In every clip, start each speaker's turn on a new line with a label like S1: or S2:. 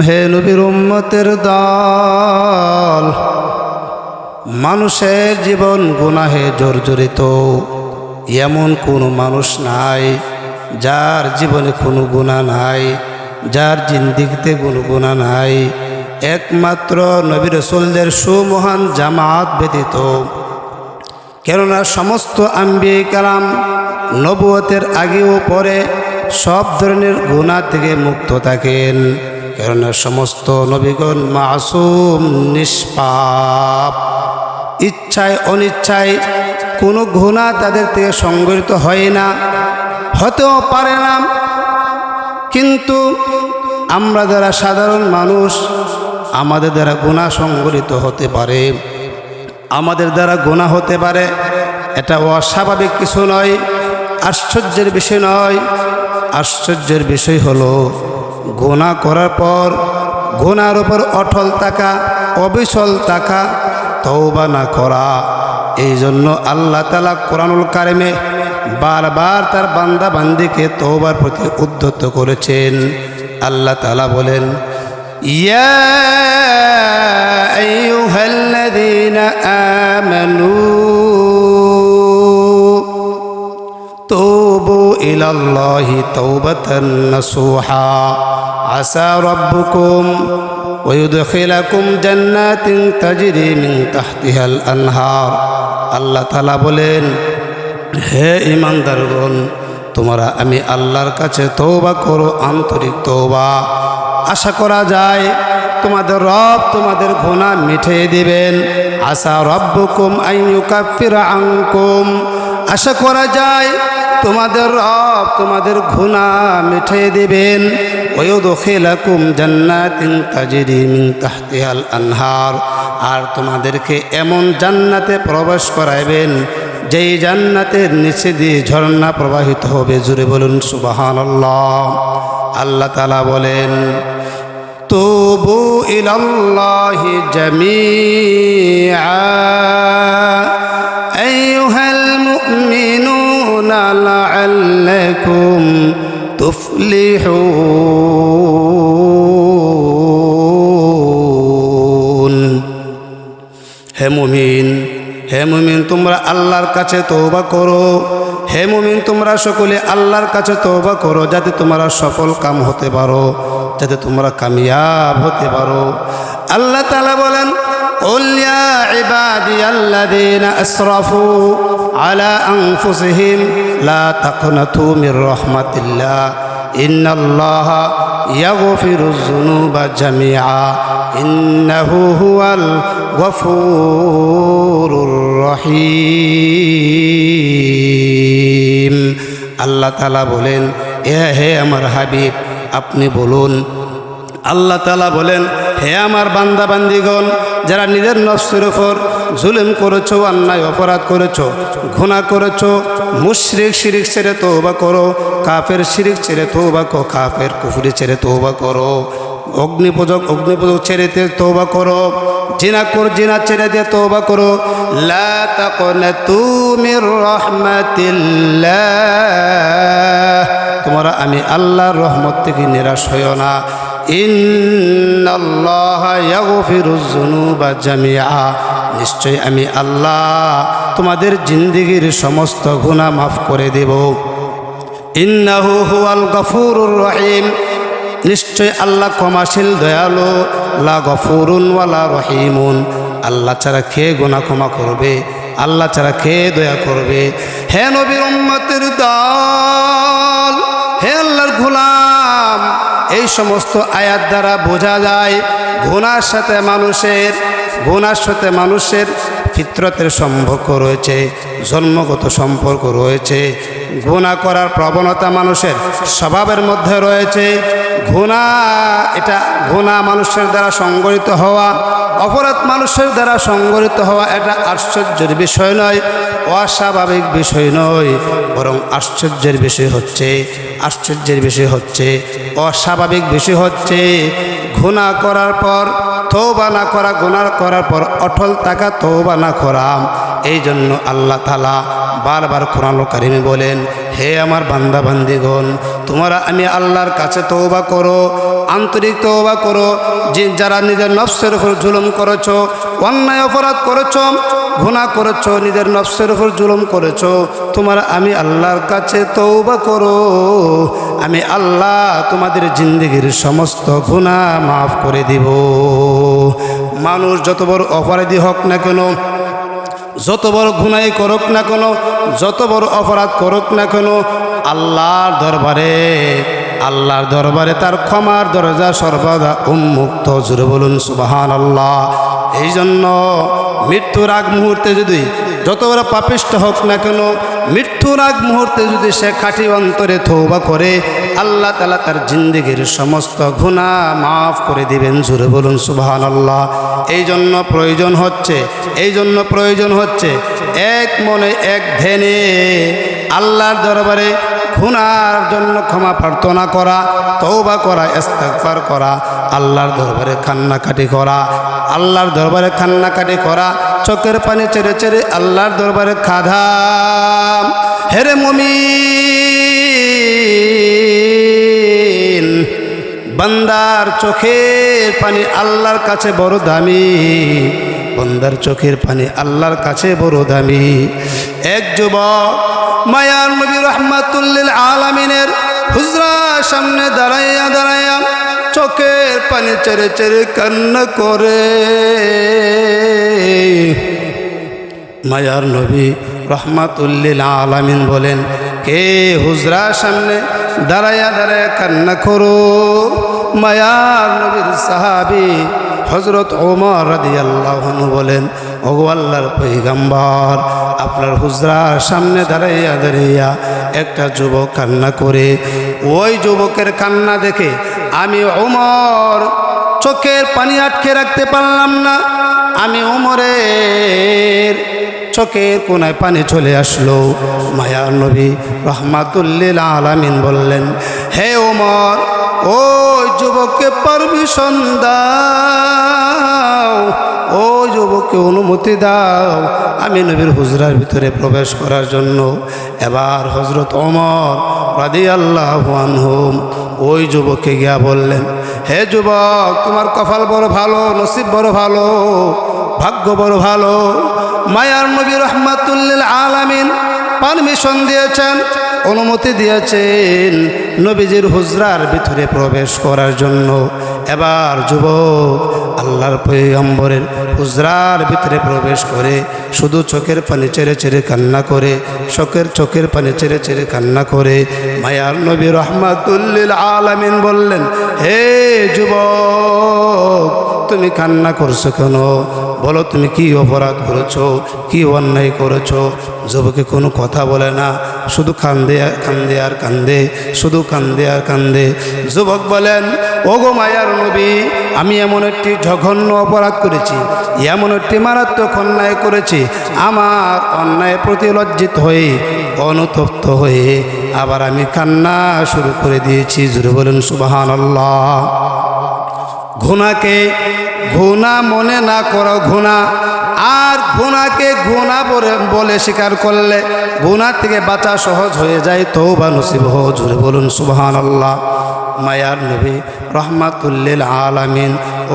S1: হে নবীর উম্মতের দল, মানুষের জীবন গুনাহে জর্জরিত এমন কোনো মানুষ নাই যার জীবনে কোনো গুনাহ নাই, যার জিন্দিগিতে কোনো গুনাহ নাই। একমাত্র নবী রাসূলদের সুমহান জামাত ব্যতীত। কেননা সমস্ত আম্বিয়া কালাম নবুয়তের আগে ও পরে সব ধরনের গুনাহ থেকে মুক্ত থাকেন। কেননা সমস্ত নবীগণ মাসুম, নিষ্পাপ। ইচ্ছায় অনিচ্ছায় কোনো গুনাহ তাদের থেকে সংগঠিত হয় না, হতেও পারে না। কিন্তু আমরা যারা সাধারণ মানুষ, আমাদের দ্বারা গুনাহ সংগঠিত হতে পারে, আমাদের দ্বারা গুনাহ হতে পারে। এটা অস্বাভাবিক কিছু নয়, আশ্চর্যের বিষয় নয়। আশ্চর্যের বিষয় হলো গুনাহ করার পর গুনার উপর অটল থাকা, অবিচল থাকা, তওবা না করা। এই জন্য আল্লাহ তাআলা কোরআনুল কারিমে বারবার তার বান্দা বান্দিকে তওবার প্রতি উদ্যত করেছেন। আল্লাহ তাআলা বলেন, ইয়া আইয়ুহাল্লাযীনা আমানু তুবু ইলাল্লাহি তাওবাতান নাসুহা আসা রাব্বুকুম ওয়া ইউদখিলাকুম জান্নাতিন তাজরি মিন তাহতিহাল আনহার। আল্লাহ তাআলা বলেন, হে ঈমানদারগণ, তোমরা আমি আল্লাহর কাছে তওবা করো, আন্তরিক তওবা। আশা করা যায় তোমাদের রব তোমাদের গুনাহ মিটিয়ে দিবেন। আসা রাব্বুকুম আন ইউকাফিরা আনকুম, আশা করা যায় তোমাদের রব তোমাদের গুনাহ মিটিয়ে দিবেন। ওয়া ইউদখিলাকুম জান্নাতিন তাজরি মিন তাহতিহাল আনহার, আর তোমাদেরকে এমন জান্নাতে প্রবেশ করাইবেন যেই জান্নাতের নিচে দিয়ে ঝর্ণা প্রবাহিত হবে। জুড়ে বলুন সুবহানাল্লাহ। আল্লাহ তাআলা বলেন, তুবু ইলাল্লাহি জামিআ আইয়ুহাল মুমিনুনা লাআল্লাকুম তুফলিহুন। হে মুমিন, হে মুমিন, তোমরা আল্লাহর কাছে তওবা করো। হে মুমিন, তোমরা সকলে আল্লাহর কাছে তওবা করো, যাতে তোমরা সফল কাম হতে পারো, যাতে তোমরা কামিয়াব হতে পারো। আল্লাহ তাআলা বলেন, কুল ইয়া ইবাদিয়াল্লাযীনা আসরাফু আলা আনফুসিহিম লা তাকনাতু মির রাহমাতিল্লাহ ইন্নাল্লাহা ইয়াগফিরুয যুনুবা জামিআ ইন্নাহু হুয়াল গফুরুর রহিম। আল্লাহ তাআলা বলেন, হে আমার হাবিব, আপনি বলুন। আল্লাহ তাআলা বলেন, হে আমার বান্দা বান্দিগণ, যারা নিজের নফসের উপর জুলুম করেছো, অন্যায় অপরাধ করেছো, গুনাহ করেছো, মুশরিক শিরিক ছেড়ে তওবা করো, কাফের শিরিক ছেড়ে তওবা করো, কাফের কুফরি ছেড়ে তওবা করো, অগ্নিপূজক ছেড়ে দিয়ে তওবা করো, জিনা ছেড়ে দিয়ে তওবা করো। লা তাকনাতু মির রাহমাতিল্লাহ, তোমরা আমি আল্লাহর রহমত থেকে নিরাশ হইও না। ইন্নাল্লাহা ইয়াগফিরুয যুনুবা জামিআ, নিশ্চয় আমি আল্লাহ তোমাদের জিন্দেগীর সমস্ত গুনাহ মাফ করে দেব। ইন্নাহু হুয়াল গফুরুর রহিম, নিশ্চয় আল্লাহ ক্ষমাশীল দয়ালু। লা গফুরুন ওয়ালা রহিমুন, আল্লাহ ছাড়া কে গুনাহ ক্ষমা করবে? আল্লাহ ছাড়া কে দয়া করবে? হে নবীর উম্মতের দল, হে আল্লাহর গোলাম, এই সমস্ত আয়াত দ্বারা বোঝা যায় গুনার সাথে মানুষের ফিতরতের সম্পর্ক রয়েছে, জন্মগত সম্পর্ক রয়েছে। গুনাহ করার প্রবণতা মানুষের স্বভাবের মধ্যে রয়েছে। গুনাহ মানুষের দ্বারা সংগঠিত হওয়া, অপরাধ মানুষের দ্বারা সংগঠিত হওয়া এটা আশ্চর্যের বিষয় নয়, অস্বাভাবিক বিষয় নয়, বরং আশ্চর্যের বিষয় হচ্ছে অস্বাভাবিক বিষয় হচ্ছে গুনাহ করার পর তওবা না করা, গুনাহ করার পর অটল থাকা, তওবা না করা। এই জন্য আল্লাহ তাআলা বারবার কোরআনুল কারীমে বলেন, হে আমার বান্দা বান্দিগণ, তোমরা আমি আল্লাহর কাছে তওবা করো, আন্তরিক তওবা করো। যে যারা নিজের নফসের উপর জুলুম করেছো, অন্যায় অপরাধ করেছো, গুনাহ করেছো, নিজের নফসের উপর জুলুম করেছো, তোমরা আমি আল্লাহর কাছে তওবা করো। আমি আল্লাহ তোমাদের জিন্দেগির সমস্ত গুনাহ মাফ করে দিব। মানুষ যত বড় অপরাধী হোক না কেন, যত বড় গুনাহ করুক না কেন, যত বড় অপরাধ করুক না কেন, আল্লাহর দরবারে তার ক্ষমার দরজা সর্বদা উন্মুক্ত। জোরে বলুন সুবহানাল্লাহ। এই জন্য মৃত্যুর আগ মুহূর্তে যদি যত বড় পাপিষ্ঠ হোক না কেন, মৃত্যুর আগ মুহূর্তে যদি সে খাঁটি অন্তরে তওবা করে, আল্লাহ তাআলা তার জিন্দেগির সমস্ত গুনাহ মাফ করে দিবেন। জোরে বলুন সুবহানাল্লাহ। এই জন্য প্রয়োজন হচ্ছে এক মনে এক ধ্যানে আল্লাহর দরবারে গুনার জন্য ক্ষমা প্রার্থনা করা, তওবা করা, ইস্তিগফার করা, আল্লাহর দরবারে কান্নাকাটি করা, চোখের পানি ছেড়ে ছেড়ে আল্লাহর দরবারে কাঁদা। হেরে মুমিন, বান্দার চোখের পানি আল্লাহর কাছে বড় দামি, বান্দার চোখের পানি আল্লাহর কাছে বড় দামি। এক যুবক মায়ার নবী রাহমাতুল লিল আলামিনের হুজরার সামনে দাঁড়াইয়া চোখের পানি ছেড়ে ছেড়ে কান্না করে। মায়ার নবী রাহমাতুল লিল আলামিন বলেন, কে হুজরার সামনে দাঁড়াইয়া কান্না করো? মায়ার নবীর সাহাবী হযরত ওমর রাদিয়াল্লাহু আনহু বলেন, ওগো আল্লাহর পয়গম্বর, আপনার হুজরার সামনে দাঁড়াইয়া একটা যুবক কান্না করে। ওই যুবকের কান্না দেখে আমি ওমর চোখের পানি আটকে রাখতে পারলাম না। আমি ওমরের চোখের কোনায় পানি চলে আসলো। মায়ার নবী রাহমাতুল লিল আলামিন বললেন, হে ওমর, ওই যুবককে পারমিশন দাও, ওই যুবককে অনুমতি দাও আমি নবীর হুজরার ভিতরে প্রবেশ করার জন্য। এবার হযরত ওমর রাদিয়াল্লাহু আনহু ওই যুবককে গিয়া বললেন, হে যুবক, তোমার কপাল বড় ভালো, নসিব বড় ভালো, ভাগ্য বড় ভালো। মায়ার নবী রাহমাতুল লিল আলামিন পারমিশন দিয়েছেন, অনুমতি দিয়েছেন নবীজির হুজরার ভিতরে প্রবেশ করার জন্য। এবার যুবক আল্লাহর পয়গম্বরের হুজরার ভিতরে প্রবেশ করে শুধু চোখের পানি ছেড়ে ছেড়ে কান্না করে, চোখের পানি ছেড়ে ছেড়ে কান্না করে। মায়ার নবী রাহমাতুল লিল আলামিন বললেন, হে যুবক, তুমি কান্না করছো কেন? বলো তুমি কি অপরাধ করেছো, কি অন্যায় করেছো? যুবকে কোনো কথা বলে না, শুধু কান্দে আর কান্দে, শুধু কান্দে আর কান্দে। যুবক বলেন, ওগো মায়ার নবী, আমি এমন একটি জঘন্য অপরাধ করেছি, এমন একটি মারাত্মক অন্যায় করেছি, আমার অন্যায়ের প্রতি লজ্জিত হয়ে, অনুতপ্ত হয়ে আবার আমি কান্না শুরু করে দিয়েছি। জোরে বলেন সুবহানাল্লাহ। গুনাহকে গুনাহ মনে না করো গুনাহ, আর গুনাহকে গুনাহ বলে স্বীকার করলে গুনাহ থেকে বাঁচা সহজ হয়ে যায়, তওবা নসিব হয়। জোরে বলুন সুবহানাল্লাহ। মায়ার নবী রাহমাতুল লিল আলামিন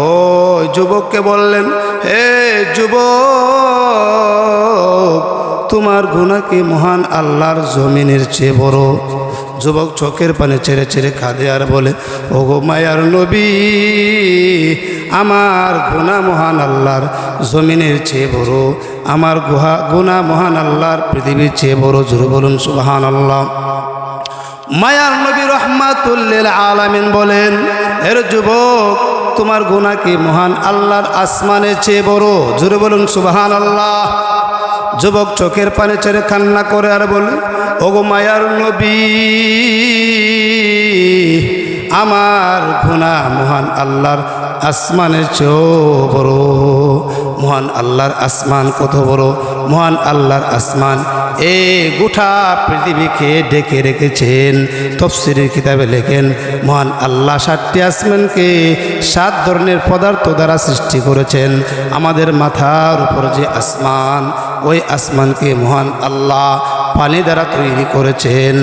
S1: ওই যুবককে বললেন, হে যুবক, তোমার গুনাহ কি মহান আল্লাহর জমিনের চেয়ে বড়? যুবক চোখের পানি ছেড়ে ছেড়ে কাঁদে আর বলে, ওগো মায়ার নবী, আমার গুনাহ মহান আল্লাহর জমিনের চেয়ে বড়, আমার গুনাহ মহান আল্লাহর পৃথিবীর চেয়ে বড়। জোরে বলুন সুবহানাল্লাহ। মায়ার নবী রাহমাতুল লিল আলামিন বলেন, এর যুবক, তোমার গুনাহ কি মহান আল্লাহর আসমানের চেয়ে বড়? জোরে বলুন সুবহানাল্লাহ। যুবক চোখের পানি ছেড়ে কান্না করে আর বলে, ওগো মায়ার নবী, আমার গুনাহ মহান আল্লাহর আসমানের চেয়েও বড়। মহান আল্লাহর আসমান কত বড়! মহান আল্লাহর আসমান এই গোটা পৃথিবীকে ডেকে রেখেছেন। তাফসীরের কিতাবে লেখেন, মহান আল্লাহ 7টি আসমানকে 7 ধরনের পদার্থ দ্বারা সৃষ্টি করেছেন। আমাদের মাথার উপর যে আসমান, ওই আসমানকে মহান আল্লাহ পানি দ্বারা তৈরি করেছেন।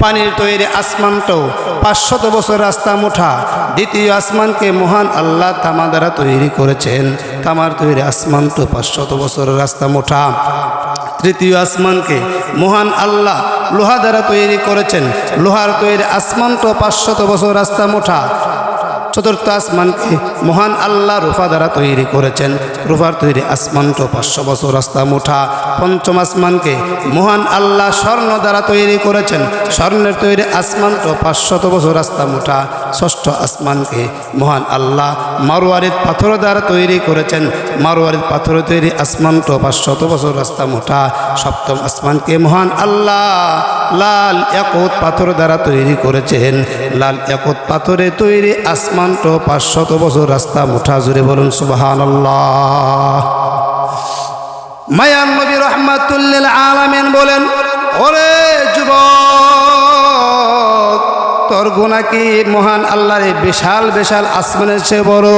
S1: পানির তৈরি আসমানটাও 500 বছর রাস্তা মোটা। দ্বিতীয় আসমানকে মহান আল্লাহ তামা দ্বারা তৈরি করেছেন। তামার তৈরি আসমানটাও 500 বছর রাস্তা মোটা। তৃতীয় আসমানকে মহান আল্লাহ লোহা দ্বারা তৈরি করেছেন। লোহার তৈরি আসমানটাও 500 বছর রাস্তা মোটা। চতুর্থ আসমানকে মহান আল্লাহ রূপা দ্বারা তৈরি করেছেন। রূপার তৈরি আসমানটাও 500 বছর রাস্তা মোটা। পঞ্চম আসমানকে মহান আল্লাহ স্বর্ণ দ্বারা তৈরি করেছেন। স্বর্ণের তৈরি আসমানটাও 500 বছর রাস্তা মোটা। ষষ্ঠ আসমানকে মহান আল্লাহ মারওয়ারিদ পাথর দ্বারা তৈরি করেছেন। মারওয়ারিদ পাথরের তৈরি আসমানটাও 500 বছর রাস্তা মোটা। সপ্তম আসমানকে মহান আল্লাহ লাল ইয়াকুত পাথর দ্বারা তৈরি করেছেন। লাল ইয়াকুত পাথরে তৈরি আসমানটাও 500 বছর রাস্তা মোটা। জুড়ে বলুন সুবহানাল্লাহ। মায়ান নবী রাহমাতুল লিল আলামিন বলেন, ওরে যুবক, তোর গুনাহ কি মহান আল্লাহর বিশাল বিশাল আসমানের চেয়ে বড়?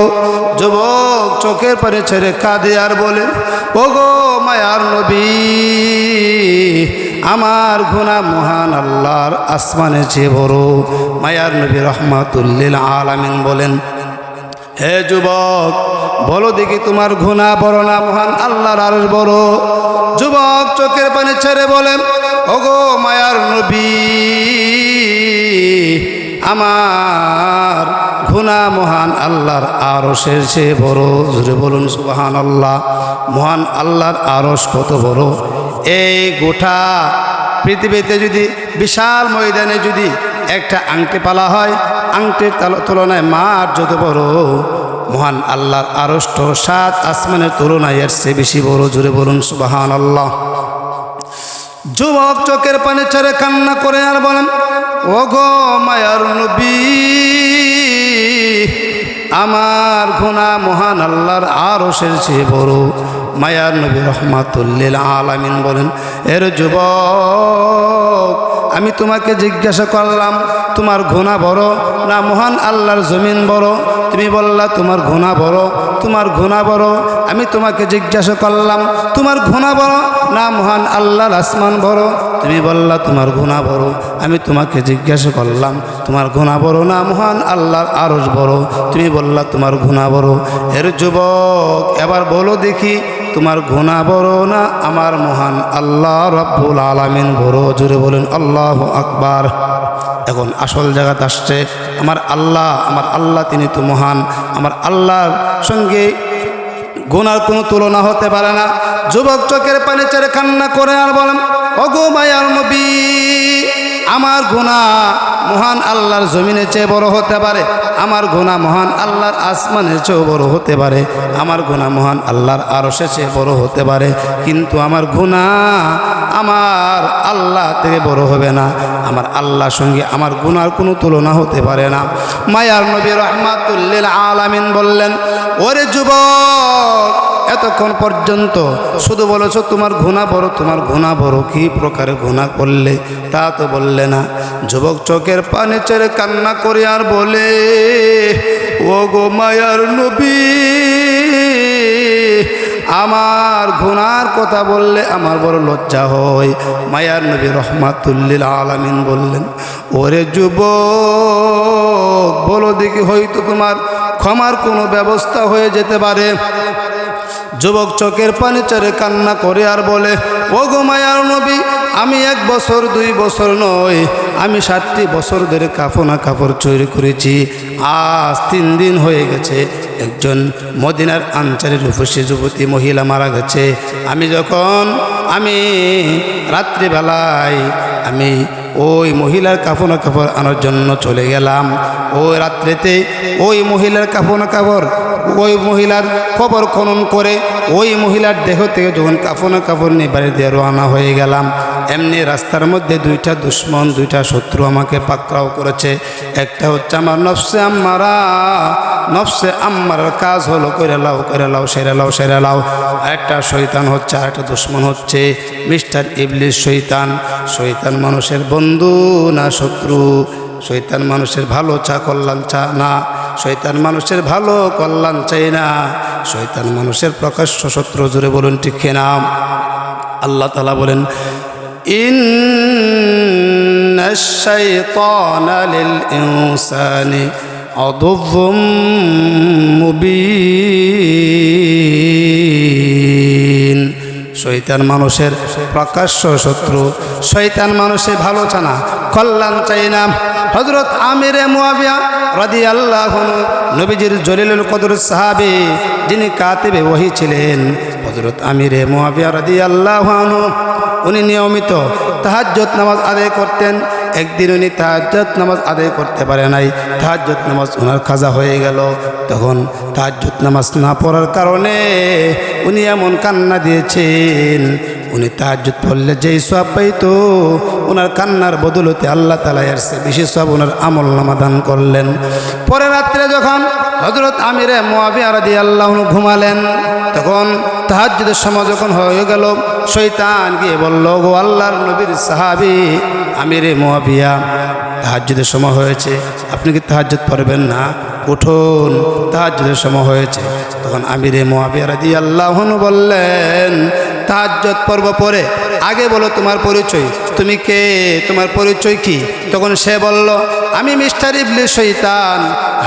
S1: যুবক চোখের পানি ছেড়ে কাঁদে আর বলে, ওগো মায়ার নবী, আমার গুনাহ মহান আল্লাহর আসমানের চেয়ে বড়। মায়ার নবী রাহমাতুল লিল আলামিন বলেন, হে যুবক, বলো দেখি তোমার গুনাহ বড় না মহান আল্লাহর আরশ বড়? যুবক চোখের পানি ছেড়ে বলেন, ওগো মায়ার নবী, আমার গুনাহ মহান আল্লাহর আরশের চেয়ে বড়। জোরে বলুন সুবহানাল্লাহ। মহান আল্লাহর আরশ কত বড়! এই গোটা পৃথিবীতে যদি বিশাল ময়দানে যদি একটা আংটি পালা হয়, আংটির তুলনায় মাঠ যত বড়, মহান আল্লাহর আরশ তো 7 আসমানের তুলনায় এর চেয়ে বেশি বড়। জোরে বলুন সুবহানাল্লাহ। যুবক চোখের পানি ছেড়ে কান্না করে আর বলেন, ওগো মায়ার নবী, আমার গুনাহ মহান আল্লাহর আরশের চেয়ে বড়। মায়ার নবী রাহমাতুল লিল আলামিন বলেন, এর যুবক, আমি তোমাকে জিজ্ঞাসা করলাম তোমার গুনাহ বড় না মহান আল্লাহর জমিন বড়? তুমি বললা তোমার গুনাহ বড়। তোমার গুনাহ বড়। আমি তোমাকে জিজ্ঞাসা করলাম তোমার গুনাহ বড় না মহান আল্লাহর আসমান বড়? তুমি বললা তোমার গুনাহ বড়। আমি তোমাকে জিজ্ঞাসা করলাম তোমার গুনাহ বড় না মহান আল্লাহর আরশ বড়? তুমি বললা তোমার গুনাহ বড়। এর যুবক, এবার বলো দেখি তোমার গুনাহ বড় না আমার মহান আল্লাহ রাব্বুল আলামিন বড়? জোরে বলেন আল্লাহু আকবার। এখন আসল জায়গাতে আসছে, আমার আল্লাহ তিনি তো মহান। আমার আল্লাহর সঙ্গে গুনার কোনো তুলনা হতে পারে না। যুবক চোখের পানি ছেড়ে কান্না করে আর বলেন, ওগো মায়ার নবী, আমার গুনাহ মহান আল্লাহর জমিনের চেয়ে বড় হতে পারে, আমার গুনাহ মহান আল্লাহর আসমানের চেয়েও বড় হতে পারে, আমার গুনাহ মহান আল্লাহর আরশের চেয়ে বড় হতে পারে, কিন্তু আমার গুনাহ আমার আল্লাহ থেকে বড় হবে না। আমার আল্লাহর সঙ্গে আমার গুনার কোনো তুলনা হতে পারে না। মায়ার নবী রাহমাতুল লিল আলামিন বললেন, ওরে যুবক, এতক্ষণ পর্যন্ত শুধু বলেছ তোমার গুনাহ বড়, তোমার গুনাহ বড়, কি প্রকারে গুনাহ করলে তা তো বললে না। যুবক চোখের পানি ছেড়ে কান্না করে আর বলে, ও গো মায়ার নবী, আমার গুনার কথা বললে আমার বড় লজ্জা হয়। মায়ার নবী রাহমাতুল লিল আলামিন বললেন, ওরে যুবক, বলো দেখি হয়তো তোমার ক্ষমার কোনো ব্যবস্থা হয়ে যেতে পারে। যুবক চোখের পানি ছেড়ে কান্না করে আর বলে, ও গো মায়ার নবী, আমি 1 বছর 2 বছর নয়, আমি 7টি বছর ধরে কাফনা কাপড় চুরি করেছি। আজ 3 দিন হয়ে গেছে একজন মদিনার আনসারী রূপসী যুবতী মহিলা মারা গেছে। আমি রাত্রিবেলায় আমি ওই মহিলার কাফনা কাপড় আনার জন্য চলে গেলাম। ওই রাত্রিতে ওই মহিলার কাফনা কাপড়, ওই মহিলার কবর খনন করে ওই মহিলার দেহ থেকে যখন কাফনা কাপড় নিয়ে বাড়ি দিয়ে রওনা হয়ে গেলাম, এমনি রাস্তার মধ্যে 2টা দুশ্মন, 2টা শত্রু আমাকে পাকড়াও করেছে। একটা হচ্ছে আমার নফসে আম্মারার কাজ হলো করে লাও সেরে লাও। একটা শয়তান হচ্ছে, আর একটা দুশ্মন হচ্ছে মিস্টার ইবলিস শয়তান। শয়তান মানুষের বন্ধু না শত্রু? শয়তান মানুষের ভালো কল্যাণ না, শয়তান মানুষের ভালো কল্যাণ চাই না, শয়তান মানুষের প্রকাশ্য শত্রু। জোরে বলুন ঠিক কিনা? আল্লাহ তাআলা বলেন, ইন্নাশ শাইতানা লিল ইনসানি আদুউম মুবিন। শয়তান মানুষের প্রকাশ্য শত্রু। শয়তান মানুষের ভালো চায় না, কল্যাণ চাই না। হযরত আমিরে মুয়াবিয়া রাদিয়াল্লাহু আনহু নবীজির জলিলুল কদর সাহাবী, যিনি কাতিবে ওহী ছিলেন, হযরত আমিরে মুয়াবিয়া রাদিয়াল্লাহু আনহু উনি নিয়মিত তাহাজ্জুদ নামাজ আদায় করতেন। একদিন উনি তাহাজ্জুদ নামাজ আদায় করতে পারে নাই, তাহাজ্জুদ নামাজ ওনার কাজা হয়ে গেল। তখন তাহাজ্জুদ নামাজ না পড়ার কারণে উনি এমন কান্না দিয়েছেন, উনি তাহাজ্জুদ পড়লে যেই সওয়াব পাইতো, ওনার কান্নার বদলতে আল্লাহ তাআলা এর চেয়ে বেশি সওয়াব ওনার আমলনামা দান করলেন। পরে রাত্রে যখন হযরত আমিরে মুয়াবিয়া রাদিয়াল্লাহু আনহু ঘুমালেন, তখন তাহাজ্জুদের সময় যখন হয়ে গেল, শয়তান গিয়ে বলল, গো আল্লাহর নবীর সাহাবী আমিরে মুয়াবিয়া, তাহাজ্জুদের সময় হয়েছে, আপনি কি তাহাজ্জুদ পড়বেন না? উঠুন, তাহাজ্জুদের সময় হয়েছে। তখন আমিরে মুয়াবিয়া রাদিয়াল্লাহু আনহু বললেন, তাহাজ্জুদ পর্ব পরে আগে বলো তোমার পরিচয়, তুমি কে, তোমার পরিচয় কি? তখন সে বলল, আমি মিস্টার ইবলিস শয়তান।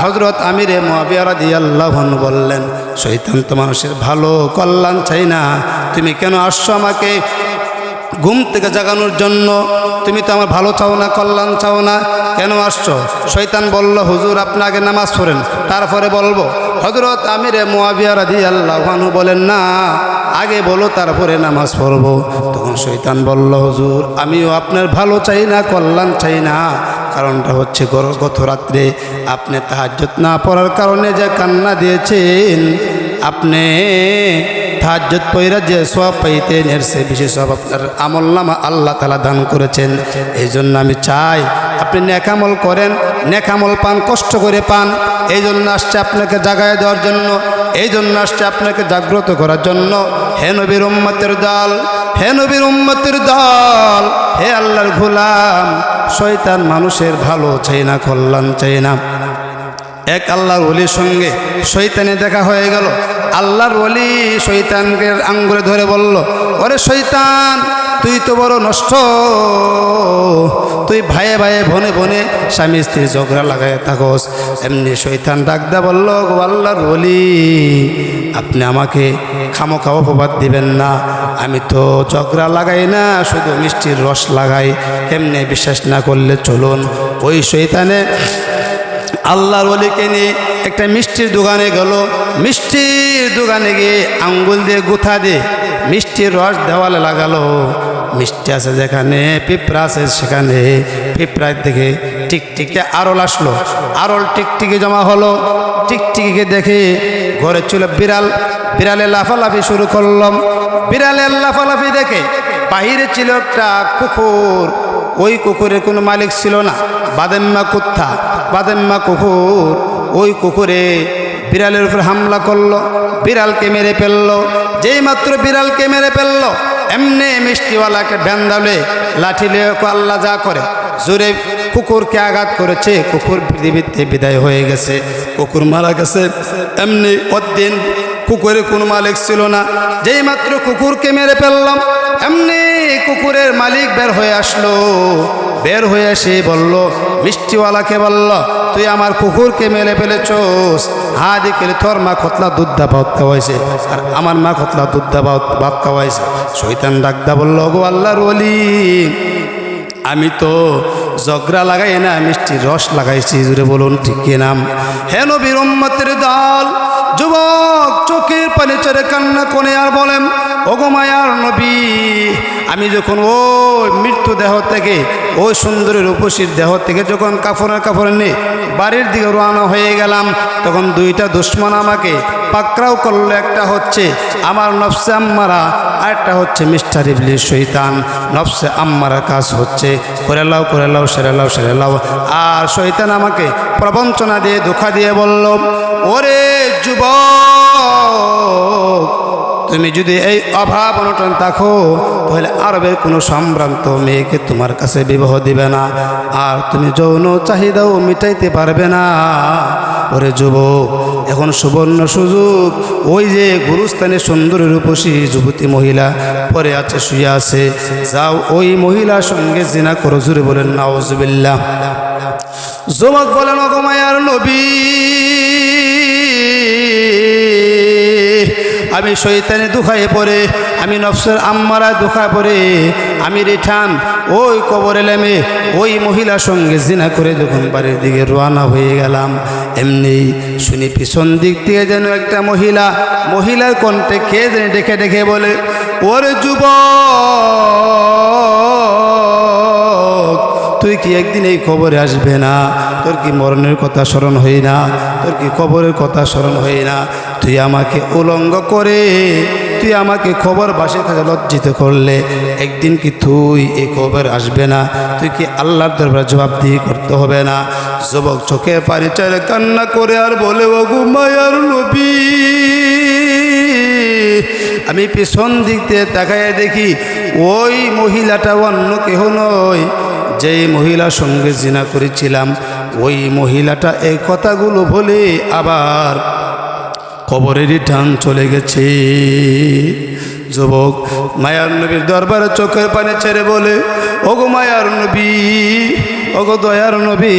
S1: হযরত আমিরে মুয়াবিয়া রাদিয়াল্লাহু আনহু বললেন, শয়তান তো মানুষের ভালো কল্যাণ চাই না, তুমি কেন আসছো আমাকে ঘুম থেকে জাগানোর জন্য? তুমি তো আমার ভালো চাও না, কল্যাণ চাও না, কেন আসছো? শয়তান বলল, হুজুর আপনি আগে নামাজ পড়েন, তারপরে বলবো। হযরত আমিরে মুয়াবিয়া রাদিয়াল্লাহু আনহু বলেন, না আগে বলো তারপরে নামাজ পড়বো। তখন শয়তান বলল, হুজুর আমিও আপনার ভালো চাই না, কল্যাণ চাই না। কারণটা হচ্ছে গত রাত্রে আপনি তাহাজ্জুদ না পড়ার কারণে যে কান্না দিয়েছেন, আপনি তাহাজ্জুদ পড়া যে সওয়াব পাইতেন, এর চেয়ে বেশি সওয়াব আপনার আমলনামা আল্লাহ তাআলা দান করেছেন। এই জন্য আমি চাই আপনি নেক আমল করেন, নেক আমল পান, কষ্ট করে পান। এই জন্য আসছে আপনাকে জাগায় দেওয়ার জন্য, এই জন্য আসছে আপনাকে জাগ্রত করার জন্য। হে নবীর উম্মতের দল, হে নবীর উম্মতের দল, হে আল্লাহর গোলাম, শয়তান মানুষের ভালো চাই না, কল্যাণ চাই না। এক আল্লাহর ওলির সঙ্গে শয়তানে দেখা হয়ে গেল। আল্লাহর ওলি শয়তানকে আঙ্গুলে ধরে বলল, ওরে শয়তান, তুই তো বড় নষ্ট, তুই ভাইয়ে ভাইয়ে বনে বনে স্বামী স্ত্রী ঝগড়া লাগায় থাকোস। এমনি শয়তান ডাকদা বলল, গো আল্লাহর ওলি, আপনি আমাকে খামোখা অপবাদ দিবেন না, আমি তো ঝগড়া লাগাই না, শুধু মিষ্টির রস লাগাই। কেমনে বিশ্বাস না করলে চলুন। ওই শয়তানে আল্লাহর ওলিকে নিয়ে একটা মিষ্টির দোকানে গেল। মিষ্টির দোকানে গিয়ে আঙ্গুল দিয়ে গুথা দিয়ে মিষ্টির রস দেওয়ালে লাগালো। মিষ্টি আছে যেখানে, পিঁপড়া আছে সেখানে। পিঁপড়ার দিকে টিকটিকে আরল আসলো, আরল টিকটিকি জমা হলো। টিকটিকিকে দেখে ঘরে ছিল বিড়াল, বিড়ালে লাফালাফি শুরু করলাম। বিড়ালের লাফালাফি দেখে বাহিরে ছিল একটা কুকুর। ওই কুকুরের কোনো মালিক ছিল না, বাদেম্মা কুত্তা, বাদেম্মা কুকুর। ওই কুকুরে বিড়ালের উপর হামলা করলো, বিড়ালকে মেরে ফেললো। যেই মাত্র বিড়ালকে মেরে ফেললো, এমনি মিষ্টিওয়ালাকে বেন্দালে লাঠিলে আল্লাহ যা করে, জোরে কুকুরকে আঘাত করেছে। কুকুর পৃথিবীতে বিদায় হয়ে গেছে, কুকুর মারা গেছে। এমনি অদিন কুকুরের কোনো মালিক ছিল না। যেই মাত্র কুকুরকে মেরে ফেললাম, এমনি কুকুরের মালিক বের হয়ে আসলো। বের হয়ে এসে বলল, মিষ্টিওয়ালাকে বলল, তুই আমার কুকুরকে মেরে ফেলেছোস। হ্যাঁ দেখে তোর মা খতলা দুধ দা ভাত খাওয়াইছে, আর আমার মা খতলা দুধ দা ভাত খাওয়াইছে। শয়তান ডাকদা বলল, গো আল্লাহর ওলি, আমি তো ঝগড়া লাগাই না, মিষ্টির রস লাগাইছি। জুড়ে বলুন ঠিক কিনা? হে নবীর উম্মতের দল, যুবক চোখের পানি ছেড়ে কান্না করে আর বলেন, ওগো মায়ার নবী, আমি যখন ওই মৃত্যু দেহ থেকে, ওই সুন্দরী রূপসীর দেহ থেকে যখন কাপড় নিয়ে বাড়ির দিকে রওনা হয়ে গেলাম, তখন দুইটা দুশ্মন আমাকে পাকড়াও করলো। একটা হচ্ছে আমার নফসে আম্মারা, আরেকটা হচ্ছে মিস্টার ইবলিস শয়তান। নফসে আম্মারা কাজ হচ্ছে করে লাও সেরে লাও। আর শয়তান আমাকে প্রবঞ্চনা দিয়ে ধোঁকা দিয়ে বলল, ওরে যুবক, তুমি যদি এই অভাব অনটন থাকো তাহলে আরবের কোনো সম্ভ্রান্ত মেয়েকে তোমার কাছে বিবাহ দিবে না, আর তুমি যৌন চাহিদাও মিটাইতে পারবে না। ওরে যুবক, এখন সুবর্ণ সুযোগ। ওই যে গুরুস্থানে সুন্দরী রূপসী যুবতী মহিলা পরে আছে, শুয়ে আছে, যাও ওই মহিলার সঙ্গে জিনা করো। জুড়ে বলেন নাউজুবিল্লাহ। যুবক বলেন, ওগো মায়ার নবী, আমি শয়তানে দুখায় পড়ে, আমি নফসের আম্মারা দুখায় পড়ে, আমি রিঠান ওই কবরে নেমে ওই মহিলার সঙ্গে জিনা করে যখন বাড়ির দিকে রওনা হয়ে গেলাম, এমনি শুনি পিছন দিক থেকে যেন একটা মহিলার কণ্ঠে কে যেন ডেকে ডেকে বলে, ওরে যুবক, তুই কি একদিন এই কবরে আসবে না? তোর কি মরণের কথা স্মরণ হয় না? তোর কি কবরের কথা স্মরণ হয় না? তুই আমাকে উলঙ্গ করে তুই আমাকে খবরবাসীর কাছে লজ্জিত করলে, একদিন কি তুই এই কবর আসবে না? তুই কি আল্লাহর দরবারে জবাবদিহি করতে হবে না? যুবক চোখে পানি ছেড়ে কান্না করে আর বলে, ওগো মায়ার নবী, আমি পিছন দিক দিয়ে তাকায় দেখি ওই মহিলাটা অন্য কেহ নয়, যেই মহিলার সঙ্গে জিনা করেছিলাম ওই মহিলাটা এই কথাগুলো বলে আবার কবরেরই টান চলে গেছে। যুবক মায়ার নবীর দরবারে চোখের পানি ছেড়ে বলে, ওগো মায়ার নবী, ওগো দয়ার নবী,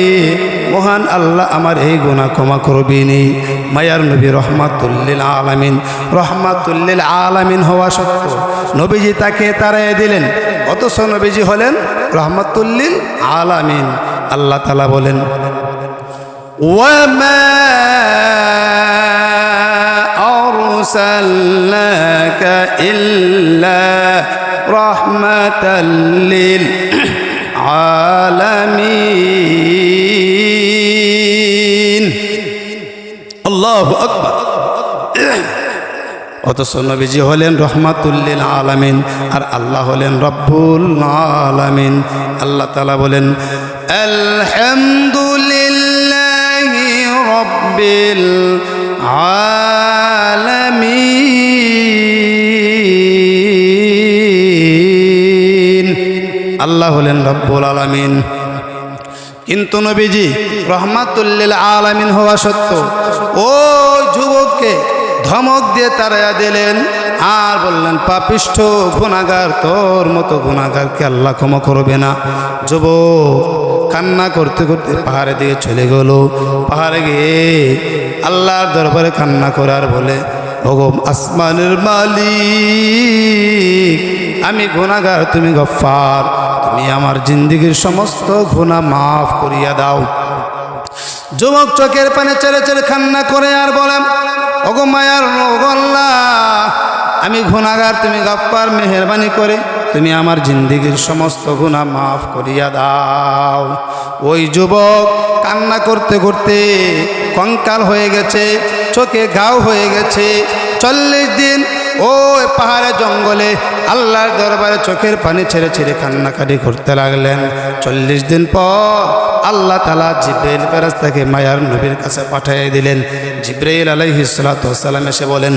S1: মহান আল্লাহ আমার এই গুনাহ ক্ষমা করবেনি। মায়ার নবী রহমাতুল্লিল আলামিন হওয়া সত্ত্বেও নবীজি তাকে তাড়াইয়া দিলেন, অথচ নবীজি হলেন রহমাতুল্লিল আলামিন। আল্লাহ তাআলা বলেন, ওয়ামা আরসালনাকা ইল্লা রাহমাতাল লিল আলামিন। আল্লাহু আকবার। অথচ নবীজি হলেন রহমাতুল্লিল আলামিন আর আল্লাহ হলেন রব্বুল আলামিন। আল্লাহ তাআলা বলেন, আলহামদুলিল্লাহি রব্বিল আলামিন। আল্লাহ হলেন রব্বুল আলামিন। কিন্তু নবীজি রহমাতুল্লিল আলামিন হওয়া সত্ত্বেও ও যুবককে ধমক দিয়ে তাড়াইয়া দিলেন আর বললেন, পাপিষ্ঠ গুনাহগার, তোর মতো গুনাহগারকে আল্লাহ ক্ষমা করবে না। যুবক কান্না করতে করতে পাহাড়ে দিকে চলে গেল। পাহাড়ে গিয়ে আল্লাহর দরবারে কান্না করে আর বলে, ওগো আসমানের মালিক, আমি গুনাহগার, তুমি গফফার, তুমি আমার জিন্দেগীর সমস্ত গুনাহ মাফ করিয়া দাও। যুবক চোখের পানি ছেড়ে ছেড়ে কান্না করে আর বলেন, ওগো মায়ার ওগো আল্লাহ, আমি গুনাহগার, তুমি গফফার, মেহেরবানি করে তুমি আমার জিন্দেগীর সমস্ত গুনাহ মাফ করিয়া দাও। ওই যুবক কান্না করতে করতে কঙ্কাল হয়ে গেছে, চোখে ঘাও হয়ে গেছে। 40 দিন ওই পাহাড়ে জঙ্গলে আল্লাহর দরবারে চোখের পানি ছেড়ে ছেড়ে কান্নাকাটি করতে লাগলেন। 40 দিন পর আল্লাহ তাআলা জিবরাইল ফেরেশতাকে মায়ার নবীর কাছে পাঠিয়ে দিলেন। জিবরাইল আলাইহিস সালাতু ওয়াস সালাম এসে বলেন,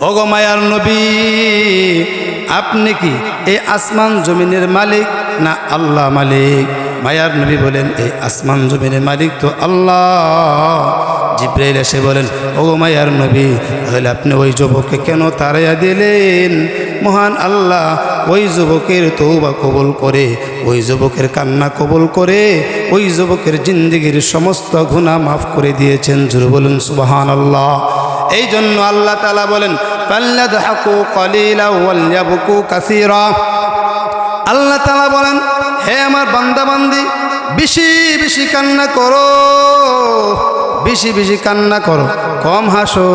S1: ওগো মায়ার নবী, আপনি কি এই আসমান জমিনের মালিক না আল্লাহ মালিক? মায়ার নবী বলেন, এই আসমান জমিনের মালিক তো আল্লাহ। জিবরাইল এসে বলেন, ওগো মায়ার নবী, তাহলে আপনি ওই যুবককে কেন তাড়াইয়া দিলেন? মহান আল্লাহ ওই যুবকের তওবা কবুল করে, ওই যুবকের কান্না কবুল করে, ওই যুবকের জিন্দেগীর সমস্ত গুনাহ মাফ করে দিয়েছেন। জোরে বলুন সুবহানাল্লাহ। এই জন্য আল্লাহ তাআলা বলেন, ফাল্যাদহাকু কালিলা ওয়ালইয়াবকু কাসীরা। আল্লাহ তাআলা বলেন, হে আমার বান্দা বান্দি, বেশি বেশি কান্না করো, বেশি বেশি কান্না করো, কম হাসো,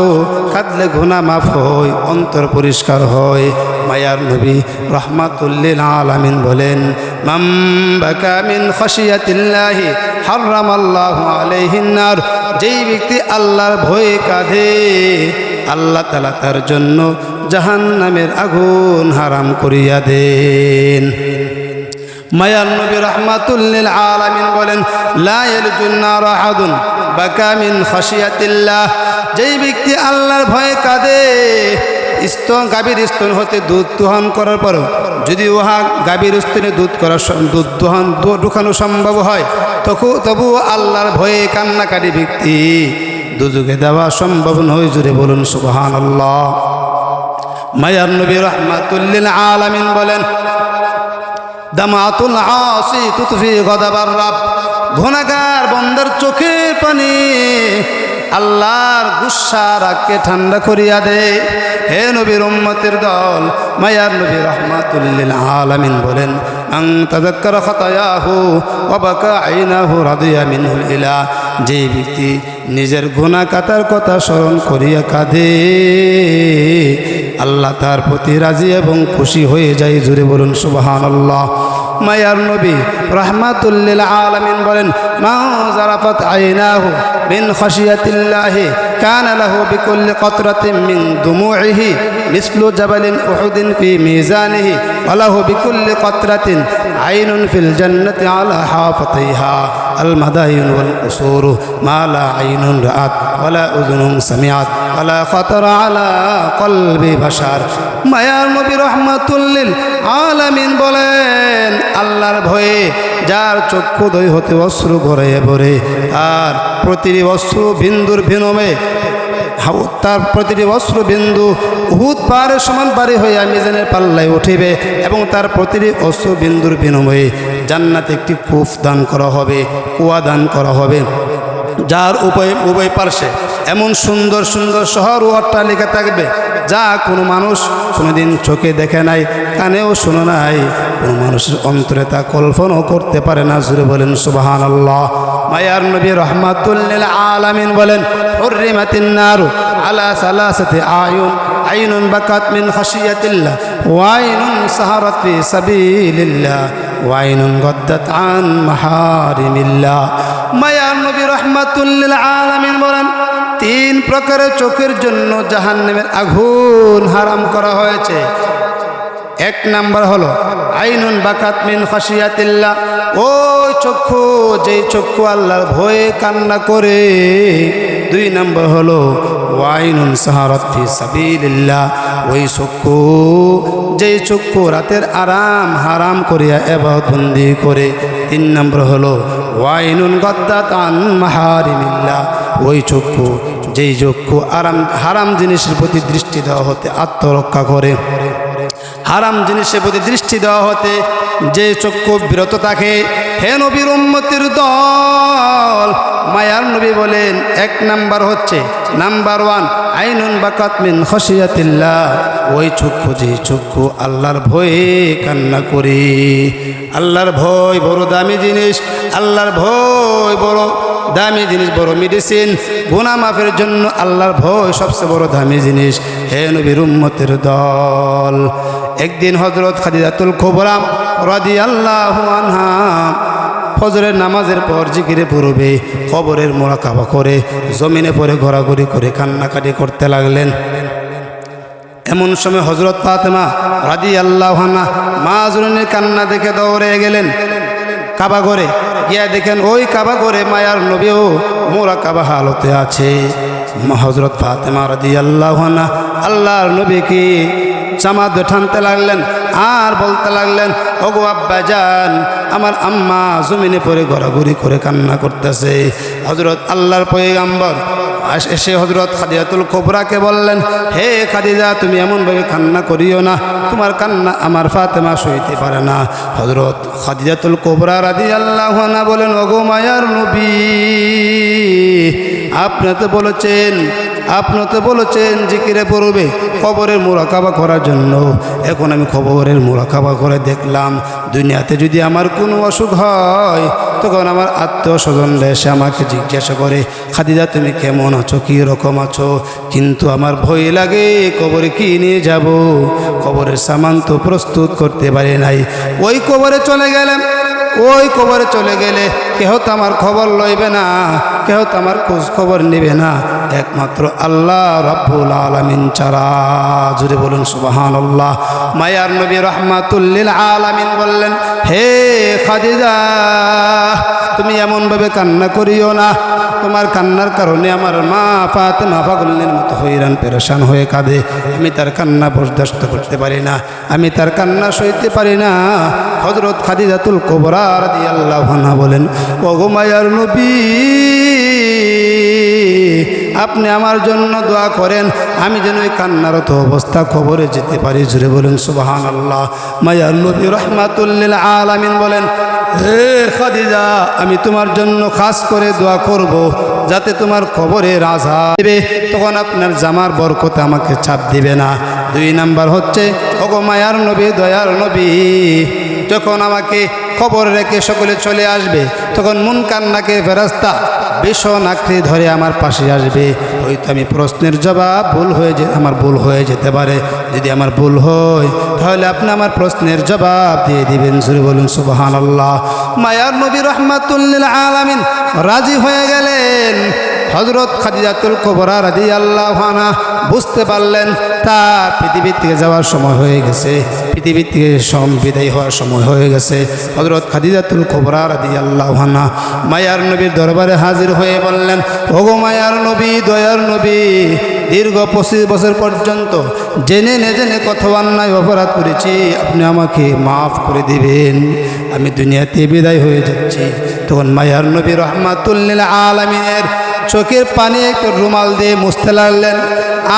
S1: কাঁদলে গুনাহ মাফ হয়, অন্তর পরিষ্কার হয়। মায়ার নবী রহমাতুল্লিল আলামিন বলেন, মান বাকা মিন খাশিয়াতিল্লাহি হারামাল্লাহু আলাইহিন নার। যেই ব্যক্তি আল্লাহর ভয়ে কাঁদে, আল্লাহ তাআলা তার জন্য জাহান্নামের আগুন হারাম করিয়া দেন। মায়ার নবী রাহমাতুল লিল আলামিন বলেন, লা ইয়ালজুন নার আহাদুন বাকা মিন খাশিয়াতিল্লাহ, যেই ব্যক্তি আল্লাহর ভয়ে কাঁদে, গাভীর স্তন হতে দুধ দোহন করার পর যদি উহা গাভীর স্তনে দুধ ঢুকানো সম্ভব হয়, তবু আল্লাহর ভয়ে কান্নাকারী ব্যক্তি দুজকে দেওয়া সম্ভব নয়। জুড়ে বলুন সুবহানাল্লাহ। মায়ার নবী রাহমাতুল লিল আলামিন বলেন, দামাতুল আসি তুতফি গদাবার রাব, গুনাহগার বান্দার চোখের পানি আল্লাহর গুসা রাগকে ঠান্ডা করিয়া দে। হে নবীর উম্মতের দল, মায়ার নবী রাহমাতুল লিল আলামিন বলেন, আন তাযাক্কারা খাতায়াহু ওয়া বাকা আইনাহু রাদিয়া মিনহুল ইলা, যে ব্যক্তি নিজের গুনাহ কাতার কথা স্মরণ করিয়া কাঁদে, আল্লাহ তার প্রতি রাজি এবং খুশি হয়ে যায়। জুড়ে বলুন সুবহানাল্লাহ। মায়ার নবী রাহমাতুল লিল আলামিন বলেন, মা জারাফাত আইনাহু মিন খাশিয়াতিল্লাহি কানা লাহু বিকুল্লি কতরাতিন মিন দুমুইহি মিসলু জাবালিন উহুদিন ফি মিজানিহি ওয়া লাহু বিকুল্লি কতরাতিন আইনুন ফিল জান্নাতি আলা হাফাতিহা আল মাদাইন ওয়াল কুসুর মা লা আইনুন রাআত ওয়া লা উযুনুন সামিআত ওয়া লা খাতারা আলা কলবি বাশার। মায়ার নবী রাহমাতুল লিল আলামিন বলেন, আল্লাহর ভয়ে যার চক্ষুদ্বয় হতে অশ্রু গড়াইয়া পড়ে, তার প্রতিটি অশ্রু বিন্দুর বিনিময়ে তার প্রতিটি অশ্রু বিন্দু উহুদ পাহাড়ের সমান পারে হয়ে মিজানের পাল্লায় উঠিবে এবং তার প্রতিটি অশ্রু বিন্দুর বিনিময়ে জান্নাতে একটি কূপ দান করা হবে, কুয়া দান করা হবে, যার উভয় পার্শ্বে এমন সুন্দর সুন্দর শহর ও অট্টালিকা থাকবে যা কোনো মানুষ কোনোদিন চোখে দেখে নাই, কানেও শুনে নাই, কোনো মানুষের অন্তরে তা কল্পনাও করতে পারে না। জুড়ে বলেন সুবহানাল্লাহ। মায়ার নবী রাহমাতুল লিল আলামিন বলেন, হুররিমাতিন নারু আলা সালাসাতি আয়ুন, আইনুন বাকাত মিন খাশিয়াতিল্লাহ ওয়া আইনুন সাহারাত ফি সাবিলিল্লাহ ওয়া আইনুন গাদ্দাত আন মাহারিমিল্লাহ। মায়ার নবী রাহমাতুল লিল আলামিন বলেন, তিন প্রকারের চোখের জন্য জাহান্নামের আগুন হারাম করা হয়েছে। এক নাম্বার হলো আইনুন বাকাত মিন খাশিয়াতিল্লাহ, ওই চক্ষু যেই চক্ষু আল্লাহর ভয়ে কান্না করে। দুই নাম্বার হলো ওয়াইনুন সাহারাত ফি সাবিলিল্লাহ, ওই চক্ষু যেই চক্ষু রাতের আরাম হারাম করিয়া ইবাদত বন্দি করে। তিন নাম্বার হলো ওয়াইনুন গাদ্দাত আন মাহারিমিল্লাহ, ওই চক্ষু যেই চক্ষু হারাম জিনিসের প্রতি দৃষ্টি দেওয়া হতে আত্মরক্ষা করে, হারাম জিনিসের প্রতি দৃষ্টি দেওয়া হতে যে চক্ষু বিরত থাকে। হে নবীর উম্মতের দল, মায়ার নবী বলেন, এক নাম্বার হচ্ছে নাম্বার ওয়ান আইনুন বাকাত মিন খাশিয়াতিল্লাহ, ওই চক্ষু যে চক্ষু আল্লাহর ভয়ে কান্না করে। আল্লাহর ভয় বড় দামি জিনিস, আল্লাহর ভয় বড় দামি জিনিস, বড় মেডিসিন। গুনাহ মাফের জন্য আল্লাহর ভয় সবচেয়ে বড় দামি জিনিস। হে নবীর উম্মতের দল, একদিন হযরত খাদিজাতুল কুবরা রাদিয়াল্লাহু আনহা ফজরের নামাজের পর জিকিরে পড়বে, কবরের মুরাকাবা করে জমিনে পড়ে ঘোরাঘুরি করে কান্নাকাটি করতে লাগলেন। এমন সময় হযরত ফাতেমা রাদিয়াল্লাহু আনহা মা জননীর কান্না দেখে দৌড়ে গেলেন কাবা ঘরে, গিয়া দেখেন ওই কাবা ঘরে মায়ার নবীও মুরাকাবা হালতে আছে। হযরত ফাতেমা রাদিয়াল্লাহু আনহা আল্লাহর নবীকে জামা দিয়ে টানতে লাগলেন আর বলতে লাগলেন, ওগো আব্বাজান, আমার আম্মা জমিনে পড়ে ঘোরাঘুরি করে কান্না করতেছে। হযরত আল্লাহর পয়গম্বর এসে হযরত খাদিজাতুল কুবরাকে বললেন, হে খাদিজা, তুমি এমনভাবে কান্না করিও না, তোমার কান্না আমার ফাতেমা সইতে পারে না। হযরত খাদিজাতুল কুবরা রাদিয়াল্লাহু আনহা বলেন, ওগো মায়ার নবী, আপনি তো বলেছেন জিকিরে পড়বে কবরের মুরাকাবা করার জন্য। এখন আমি কবরের মুরাকাবা করে দেখলাম, দুনিয়াতে যদি আমার কোনো অসুখ হয় তখন আমার আত্মীয় স্বজনরা এসে আমাকে জিজ্ঞাসা করে, খাদিজা তুমি কেমন আছো, কী রকম আছো, কিন্তু আমার ভয় লাগে কবরে কি নিয়ে যাব, কবরের সামান তো প্রস্তুত করতে পারি নাই। ওই কবরে চলে গেলে কেহ তো আমার খবর লইবে না, কেউ তো আমার খোঁজ খবর নেবে না একমাত্র আল্লাহ রাব্বুল আলামিন ছাড়া। জুড়ে বলুন সুবহানাল্লাহ। মায়ার নবী রাহমাতুল লিল আলামিন বললেন, হে খাদিজা, তুমি এমনভাবে কান্না করিও না, তোমার কান্নার কারণে আমার মা ফাতেমা পাগলের মতো হইরান পেরেশান হয়ে কাঁদে। আমি তার কান্না বরদাস্ত করতে পারি না, আমি তার কান্না সইতে পারি না। হযরত খাদিজাতুল কুবরা রাদিয়াল্লাহু আনহা বলেন, ওগো মায়ার নবী, আপনি আমার জন্য দোয়া করেন, আমি যেন এই কান্নারত অবস্থা খবরে যেতে পারি। জুড়ে বলেন সুবহানাল্লাহ। মায়ার নবী রাহমাতুল লিল আলামিন বলেন, হে খাদিজা, আমি তোমার জন্য খাস করে দোয়া করব, যাতে তোমার কবরে রাজা দেবে, তখন আপনার জামার বরকতে আমাকে চাপ দিবে না। 2 নাম্বার হচ্ছে, ওগো মায়ার নবী, দয়ার নবী, যখন আমাকে খবর রেখে সকলে চলে আসবে, তখন মুনকার নাকির ফেরেশতা ভীষণ আঁকড়ে ধরে আমার পাশে আসবে। হয়তো আমি প্রশ্নের জবাব আমার ভুল হয়ে যেতে পারে। যদি আমার ভুল হয়, তাহলে আপনি আমার প্রশ্নের জবাব দিয়ে দিবেন। জুড়ে বলুন সুবহানাল্লাহ। মায়ার নবী রাহমাতুল লিল আলামিন রাজি হয়ে গেলেন। হযরত খাদিজাতুল কুবরা রাদিয়াল্লাহু আনহা বুঝতে পারলেন তার পৃথিবী থেকে যাওয়ার সময় হয়ে গেছে, পৃথিবী থেকে বিদায় হওয়ার সময় হয়ে গেছে। হযরত খাদিজাতুল কুবরা রাদিয়াল্লাহু আনহা মায়ার নবীর দরবারে হাজির হয়ে বললেন, ওগো মায়ার নবী, দয়ার নবী, দীর্ঘ 25 বছর পর্যন্ত জেনে না জেনে কত অন্যায় অপরাধ করেছি, আপনি আমাকে মাফ করে দিবেন, আমি দুনিয়াতে বিদায় হয়ে যাচ্ছি। তখন মায়ার নবী রাহমাতুল লিল আলামিনের চোখের পানি একটু রুমাল দিয়ে মুছতে লাগলেন,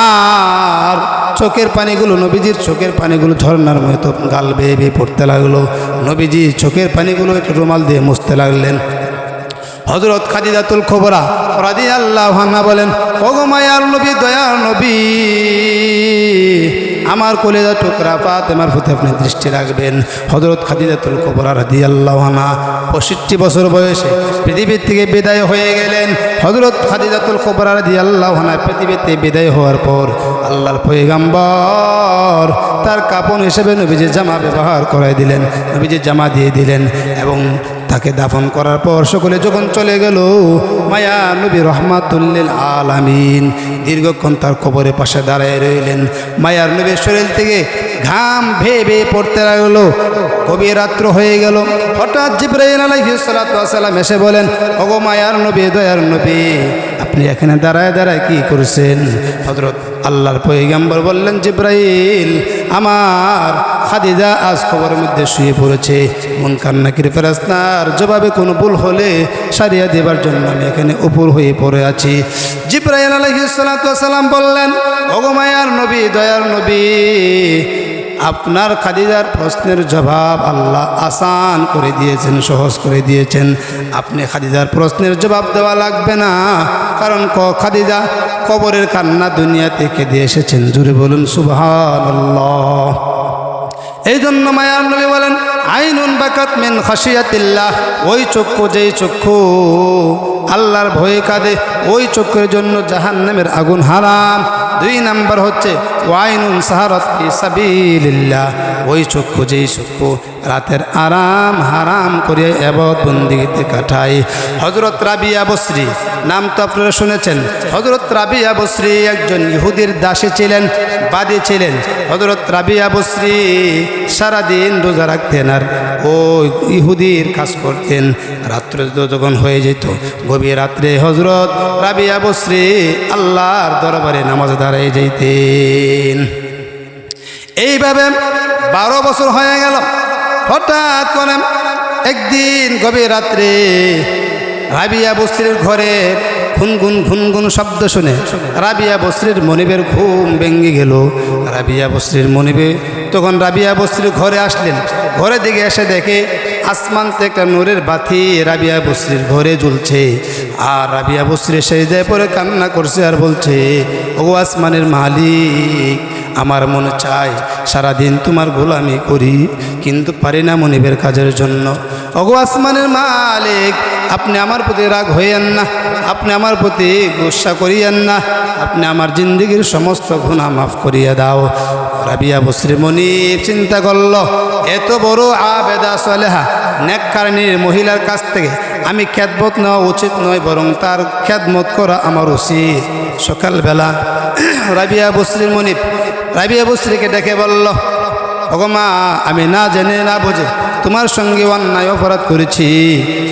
S1: আর চোখের পানিগুলো, নবীজির চোখের পানিগুলো ঝর্ণার মতো গাল বেয়ে বেয়ে পড়তে লাগলো। নবীজি চোখের পানিগুলো একটু রুমাল দিয়ে মুছতে লাগলেন। হযরত খাদিজাতুল কুবরা রাদিয়াল্লাহু আনহা বলেন, ওগো মায়ার নবী, দয়ার নবী, আমার কলিজার টুকরা ফাতেমার প্রতি আপনি দৃষ্টি রাখবেন। হযরত খাদিজাতুল কুবরা রাদিয়াল্লাহু আনহা 65 বছর বয়সে পৃথিবীর থেকে বিদায় হয়ে গেলেন। হযরত খাদিজাতুল কুবরা রাদিয়াল্লাহু আনহা পৃথিবীতে বিদায় হওয়ার পর আল্লাহর পয়গম্বর তার কাপড় হিসেবে নবীজির জামা ব্যবহার করাই দিলেন, নবীজির জামা দিয়ে দিলেন। এবং তাকে দাফন করার পর সকলে যখন চলে গেল, মায়া নবী রাহমাতুল লিল আলামিন দীর্ঘক্ষণ তার কবরের পাশে দাঁড়িয়ে রইলেন। মায়ার নবীর শরীর থেকে ঘাম ভেয়ে ভেয়ে পড়তে লাগলো। গভীর রাত্র হয়ে গেল। হঠাৎ জিবরাইল আলাইহিস সালাতু ওয়াস সালাম এসে বলেন, ওগো মায়ার নবী, দয়ার নবী, আপনি এখানে দাঁড়ায় দাঁড়ায় কি করছেন? হযরত আল্লাহর পয়গম্বর বললেন, জিবরাইল, আমার খাদিজা আজ কবরের মধ্যে শুয়ে পড়েছে, মুনকার নাকির ফেরেশতার জবাবে কোনো ভুল হলে সারিয়া দেবার জন্য আমি এখানে উপর হয়ে পড়ে আছি। জিবরাইল আলাইহিস সালাতু ওয়াস সালাম বললেন, ওগো মায়ার নবী, দয়ার নবী, আপনার খাদিজার প্রশ্নের জবাব আল্লাহ আসান করে দিয়েছেন, সহজ করে দিয়েছেন। আপনি খাদিজার প্রশ্নের জবাব দেওয়া লাগবে না, কারণ খাদিজা কবরের কান্না দুনিয়া থেকে দিয়ে এসেছেন। জুড়ে বলুন সুবহানাল্লাহ। এই জন্য মায়ার নবী বলেন, আইনুন বাকাত মিন খাশিয়াতিল্লাহ, ওই চক্ষু, যেই চক্ষু আল্লাহর ভয়ে কাঁদে, ওই চক্ষুর জন্য জাহান্নামের আগুন হারাম। 2 নাম্বার হচ্ছে ওয়াইনুন সাহারাত ফি সাবিলিল্লাহ, ওই চক্ষু, যেই চক্ষু রাতের আরাম হারাম করে ইবাদত বন্দেগীতে কাটায়। হযরত রাবিয়া বসরি নাম তো আপনারা শুনেছেন। হযরত রাবিয়া বসরি একজন ইহুদির দাসী ছিলেন, বাদী ছিলেন। হযরত রাবিয়া বসরি সারাদিন রোজা রাখতেন আর ওই ইহুদির কাজ করতেন। রাত্রে যখন হয়ে যেত, গভীর রাত্রে হযরত রাবিয়া বসরি আল্লাহর দরবারে নামাজ দাঁড়িয়ে যেতেন। এইভাবে 12 বছর হয়ে গেল। হঠাৎ করে একদিন গভীর রাত্রে রাবিয়া বসরির ঘরে গুনগুন গুনগুন শব্দ শুনে রাবিয়া বসরির মনিবের ঘুম ভেঙে গেল। রাবিয়া বসরির মনিবে তখন রাবিয়া বসরির ঘরে আসলেন। ঘরের দিকে এসে দেখে আসমান থেকে একটা নূরের বাতি রাবিয়া বসরির ঘরে জ্বলছে। আর রাবিয়া বসরি সেজদায় পড়ে কান্না করছে আর বলছে, ওগো আসমানের মালিক, আমার মনে চায় সারাদিন তোমার গোলামি করি, কিন্তু পারি না মনিবের কাজের জন্য। ওগো আসমানের মালিক, আপনি আমার প্রতি রাগ হইয়েন না, আপনি আমার প্রতি গুসা করিয়েন না, আপনি আমার জিন্দগির সমস্ত গুনাহ মাফ করিয়ে দাও। রাবিয়া বসরি মনিব চিন্তা করল, এত বড় আবেদা সালেহা নেককারিনীর মহিলার কাছ থেকে আমি খেদমত নেওয়া উচিত নয়, বরং তার খেদমত করা আমার উচিত। সকালবেলা রাবিয়া বসরির মনিব রাবিয়া বসরিকে ডেকে বলল, ওগো মা, আমি না জেনে না বুঝে তোমার সঙ্গে অন্যায় অপরাধ করেছি,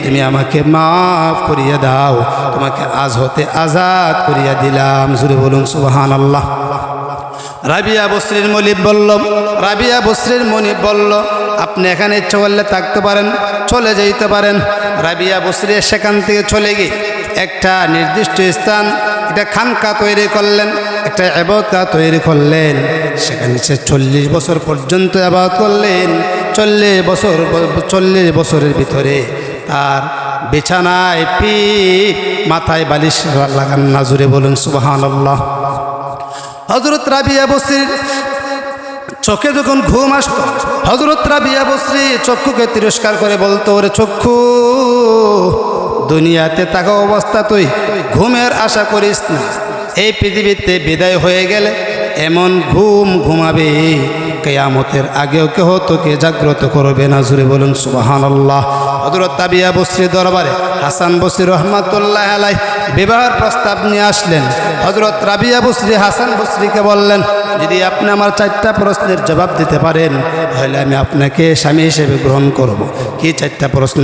S1: তুমি আমাকে মাফ করিয়ে দাও, তোমাকে আজ হতে আজাদ করিয়া দিলাম। জুড়ে বলুন সুবহানাল্লাহ। রাবিয়া বসরির মনিব বলল, আপনি এখানে ইচ্ছা করলে থাকতে পারেন, চলে যেতে পারেন। রাবিয়া বসরি সেখান থেকে চলে গিয়ে একটা নির্দিষ্ট স্থান, একটা খানকা তৈরি করলেন, একটা ইবাদতগাহ তৈরি করলেন। সেখানে সে 40 বছর পর্যন্ত ইবাদত করলেন। 40 বছরের ভিতরে তার বিছানায় পিঠ, মাথায় বালিশ লাগান না। জুড়ে বলুন সুবহানাল্লাহ। হযরত রাবিয়া বসরির চোখে যখন ঘুম আসতো, হযরত রাবিয়া বসরি চক্ষুকে তিরস্কার করে বলতো, ওরে চক্ষু, দুনিয়াতে থাকা অবস্থা তুই ঘুমের আশা করিস না। এই পৃথিবীতে বিদায় হয়ে গেলে এমন ঘুম ঘুমাবে, কিয়ামতের আগেও কেহ তোকে জাগ্রত করবে না। জুড়ে বলুন সুবহানাল্লাহ। হযরত রাবিয়া বসরি দরবারে হাসান বসরি রহমাতুল্লাহ আলাইহি বিবাহের প্রস্তাব নিয়ে আসলেন। হযরত রাবিয়া বসরি হাসান বসরিকে বললেন, যদি আপনি আমার 4টা প্রশ্নের জবাব দিতে পারেন তাহলে আমি আপনাকে স্বামী হিসেবে গ্রহণ করব। কি 4টা প্রশ্ন?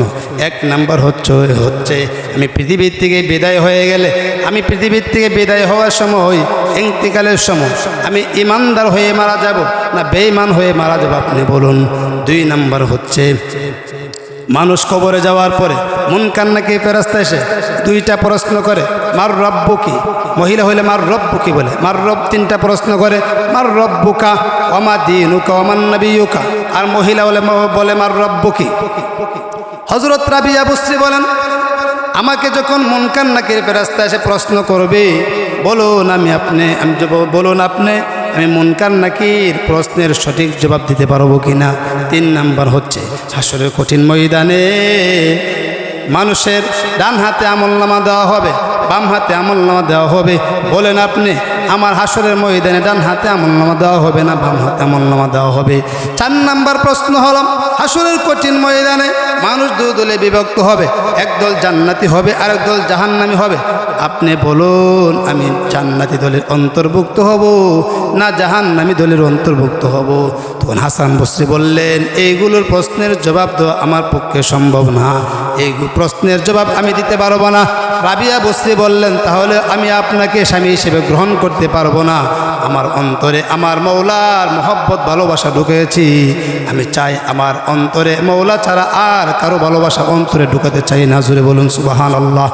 S1: 1 নাম্বার হচ্ছে আমি পৃথিবীর থেকে বিদায় হয়ে গেলে, আমি পৃথিবীর থেকে বিদায় হওয়ার সময়, ইন্তিকালের সময় আমি ইমানদার হয়ে মারা যাব না বেঈমান হয়ে মারা যাব, আপনি বলুন। 2 নাম্বার হচ্ছে মানুষ কবরে যাওয়ার পরে মুনকার নাকির ফেরেশতা এসে 2টা প্রশ্ন করে, মার রব্বু কি? মহিলা হইলে মার রব্বু কি বলে, মার রব 3টা প্রশ্ন করে, মার রব্বুকা ওমা দীনুকা ওমান নবিয়ুকা। আর মহিলা হলে বলে মার রব্বু কি? হযরত রাবিয়া বসরি বলেন, আমাকে যখন মুনকার নাকির ফেরেশতা এসে প্রশ্ন করবে, বলুন আমি মুনকার নাকির প্রশ্নের সঠিক জবাব দিতে পারবো কিনা। 3 নাম্বার হচ্ছে হাসরের কঠিন ময়দানে মানুষের ডান হাতে আমলনামা দেওয়া হবে, বাম হাতে আমলনামা দেওয়া হবে। বলেন আপনি, আমার হাসরের ময়দানে ডান হাতে আমলনামা দেওয়া হবে না বাম হাতে আমলনামা দেওয়া হবে? 4 নাম্বার প্রশ্ন হলো, হাসরের কঠিন ময়দানে মানুষ 2 দলে বিভক্ত হবে, একদল জান্নাতি হবে আর একদল জাহান্নামী হবে। আপনি বলুন, আমি জান্নাতি দলের অন্তর্ভুক্ত হব না জাহান্নামী দলের অন্তর্ভুক্ত হব? তখন হাসান বসরি বললেন, এইগুলোর প্রশ্নের জবাব দেওয়া আমার পক্ষে সম্ভব না, এই প্রশ্নের জবাব আমি দিতে পারবো না। রাবিয়া বসরি বললেন, তাহলে আমি আপনাকে স্বামী হিসেবে গ্রহণ করতে পারবো না। আমার অন্তরে আমার মৌলার মহব্বত ভালোবাসা ঢুকেছি, আমি চাই আমার অন্তরে মৌলা ছাড়া আর কারো ভালোবাসা অন্তরে ঢুকাতে চাই না। জুড়ে বলুন সুবহানাল্লাহ।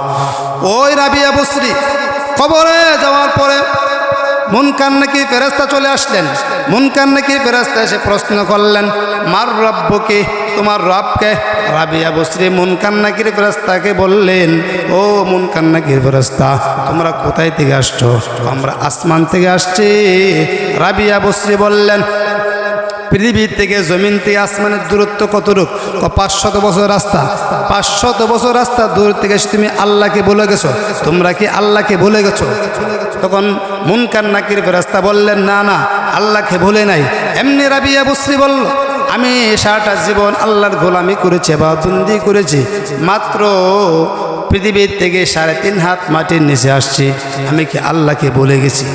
S1: ওই রাবিয়া বসরি কবরে যাওয়ার পরে মুনকার নাকির ফেরেশতা চলে আসলেন। মুনকার নাকির ফেরেশতা এসে প্রশ্ন করলেন, মার রব্বুকে, তোমার রবকে? রাবিয়া বসরি মুনকার নাকির ফেরেশতাকে বললেন, ও মুনকার নাকির ফেরেশতা, তোমরা কোথায় থেকে আসছো? আমরা আসমান থেকে আসছি। রাবিয়া বসরি বললেন, পৃথিবীর থেকে জমিন থেকে আসমানের দূরত্ব কতটুক? 500 বছর রাস্তা। 500 বছর রাস্তা দূর থেকে তুমি আল্লাহকে বলে গেছো, তোমরা কি আল্লাহকে বলে গেছো? তখন মুনকার নাকির ফেরেশতা বললেন, না না, আল্লাহকে ভুলে নাই। এমনি রাবিয়া বসরি বলল, আমি সারাটা জীবন আল্লাহর গোলামি করেছি, ইবাদতবন্দি করেছি, মাত্র পৃথিবীর থেকে 3.5 হাত মাটির নিচে আসছি, আমি কি আল্লাহকে বলে গেছি?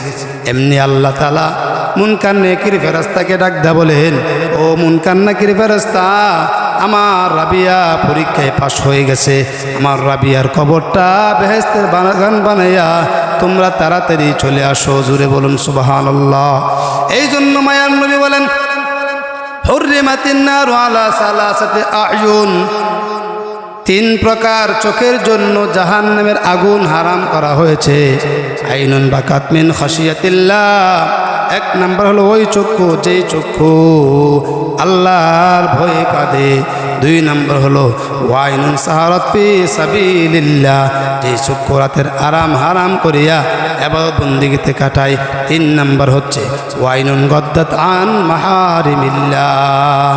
S1: এমনি আল্লাহ তাআলা মুনকার নাকির ফেরেশতাকে ডাক দেয়া বলেন, ও মুনকার নাকির ফেরেশতা, আমার রাবিয়া পরীক্ষায় পাশ হয়ে গেছে, আমার রাবিয়ার কবরটা বেহেশতের বাগান বানাইয়া তোমরা তাড়াতাড়ি চলে আসো। জুড়ে বলুন সুবহানাল্লাহ। এই জন্য মায়ার নবী বলেন, হুররিমাতিন নারু আলা সালাসাতি আয়ুন, 3 প্রকার চোখের জন্য জাহান্নামের আগুন হারাম করা হয়েছে। আইনুন বাকাত মিন খাশিয়াতিল্লাহ, 1 নাম্বার হলো ওই চক্ষু যেই চক্ষু আল্লাহর ভয়ে কাঁদে। 2 নাম্বার হলো ওয়াইনুন সাহারাত ফি সাবিলিল্লাহ, যেই চক্ষু রাতের আরাম হারাম করিয়া ইবাদত বন্দেগীতে কাটায়। 3 নাম্বার হচ্ছে ওয়াইনুন গদ্দাত আন মাহারিমিল্লাহ,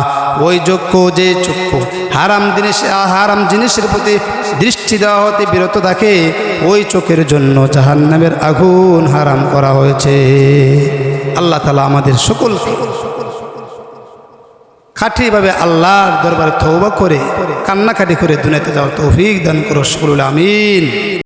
S1: ওই চক্ষু যে চক্ষু হারাম জিনিসের প্রতি দৃষ্টি দেওয়া হতে বিরত থাকে, ওই চোখের জন্য জাহান্নামের আগুন হারাম করা হয়েছে। আল্লাহ তাআলা আমাদের সকলকে খাঁটিভাবে আল্লাহর দরবারে তওবা করে কান্নাকাটি করে দুনিয়াতে যাওয়ার তৌফিক দান করো। সকলে আমিন।